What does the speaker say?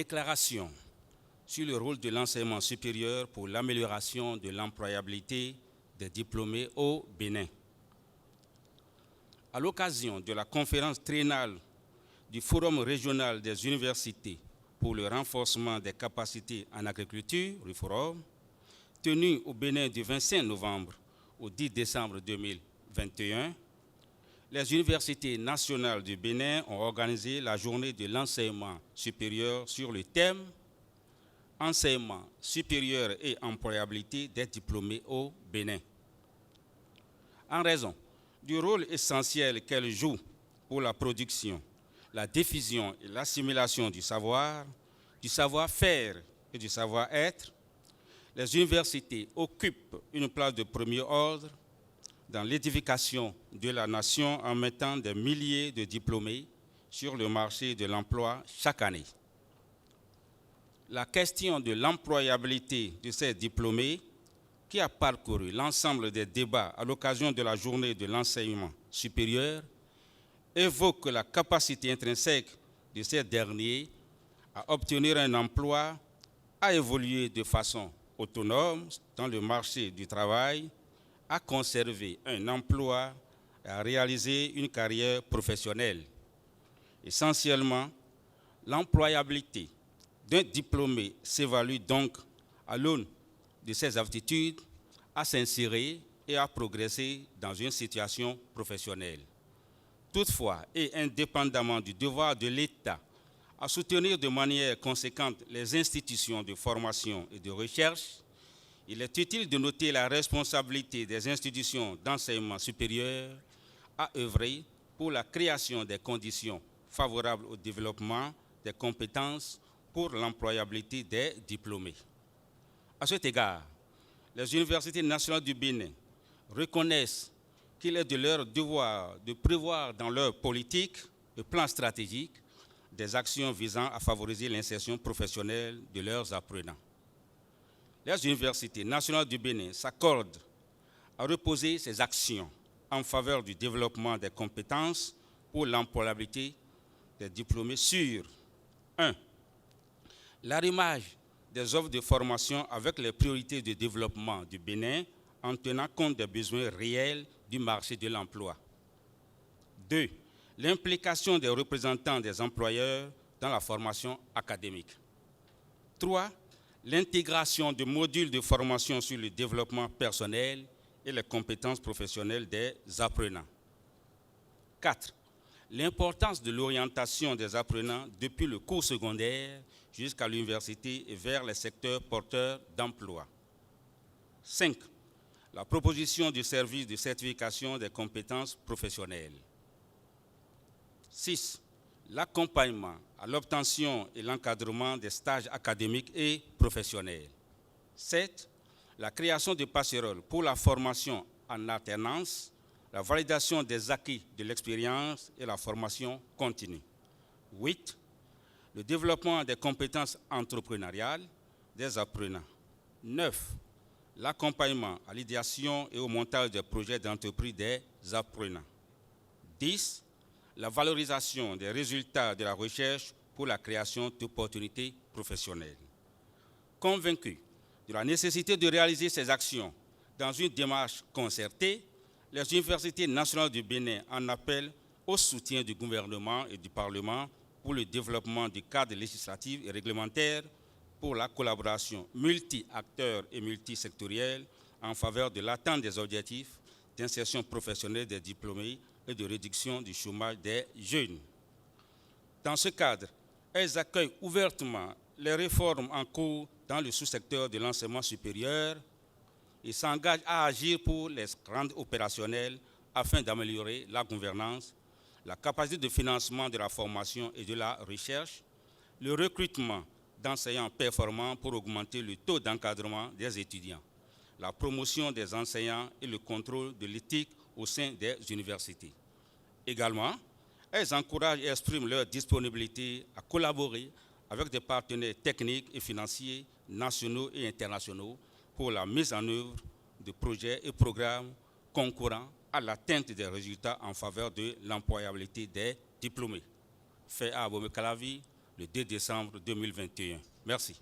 Déclaration sur le rôle de l'enseignement supérieur pour l'amélioration de l'employabilité des diplômés au Bénin. À l'occasion de la conférence triennale du Forum régional des universités pour le renforcement des capacités en agriculture, le Forum, tenu au Bénin du 25 novembre au 10 décembre 2021, les universités nationales du Bénin ont organisé la journée de l'enseignement supérieur sur le thème « Enseignement supérieur et employabilité des diplômés au Bénin ». En raison du rôle essentiel qu'elle joue pour la production, la diffusion et l'assimilation du savoir-faire et du savoir-être, les universités occupent une place de premier ordre dans l'édification de la nation en mettant des milliers de diplômés sur le marché de l'emploi chaque année. La question de l'employabilité de ces diplômés, qui a parcouru l'ensemble des débats à l'occasion de la journée de l'enseignement supérieur, évoque la capacité intrinsèque de ces derniers à obtenir un emploi, à évoluer de façon autonome dans le marché du travail, à conserver un emploi et à réaliser une carrière professionnelle. Essentiellement, l'employabilité d'un diplômé s'évalue donc à l'aune de ses aptitudes à s'insérer et à progresser dans une situation professionnelle. Toutefois, et indépendamment du devoir de l'État à soutenir de manière conséquente les institutions de formation et de recherche, il est utile de noter la responsabilité des institutions d'enseignement supérieur à œuvrer pour la création des conditions favorables au développement des compétences pour l'employabilité des diplômés. À cet égard, les universités nationales du Bénin reconnaissent qu'il est de leur devoir de prévoir dans leur politique et plan stratégique des actions visant à favoriser l'insertion professionnelle de leurs apprenants. Les universités nationales du Bénin s'accordent à reposer ces actions en faveur du développement des compétences pour l'employabilité des diplômés sur 1. L'arrimage des offres de formation avec les priorités de développement du Bénin en tenant compte des besoins réels du marché de l'emploi. 2. L'implication des représentants des employeurs dans la formation académique. 3. L'intégration de modules de formation sur le développement personnel et les compétences professionnelles des apprenants. 4. L'importance de l'orientation des apprenants depuis le cours secondaire jusqu'à l'université et vers les secteurs porteurs d'emploi. 5. La proposition du service de certification des compétences professionnelles. 6. L'accompagnement à l'obtention et l'encadrement des stages académiques et professionnels. 7. La création de passerelles pour la formation en alternance, la validation des acquis de l'expérience et la formation continue. 8. Le développement des compétences entrepreneuriales des apprenants. 9. L'accompagnement à l'idéation et au montage des projets d'entreprise des apprenants. 10. La valorisation des résultats de la recherche pour la création d'opportunités professionnelles. Convaincus de la nécessité de réaliser ces actions dans une démarche concertée, les universités nationales du Bénin en appellent au soutien du gouvernement et du Parlement pour le développement du cadre législatif et réglementaire pour la collaboration multi-acteurs et multisectorielle en faveur de l'atteinte des objectifs d'insertion professionnelle des diplômés et de réduction du chômage des jeunes. Dans ce cadre, elles accueillent ouvertement les réformes en cours dans le sous-secteur de l'enseignement supérieur et s'engagent à agir pour les rendre opérationnels afin d'améliorer la gouvernance, la capacité de financement de la formation et de la recherche, le recrutement d'enseignants performants pour augmenter le taux d'encadrement des étudiants, la promotion des enseignants et le contrôle de l'éthique au sein des universités. Également, elles encouragent et expriment leur disponibilité à collaborer avec des partenaires techniques et financiers nationaux et internationaux pour la mise en œuvre de projets et programmes concourant à l'atteinte des résultats en faveur de l'employabilité des diplômés. Fait à Abomey Calavi, le 2 décembre 2021. Merci.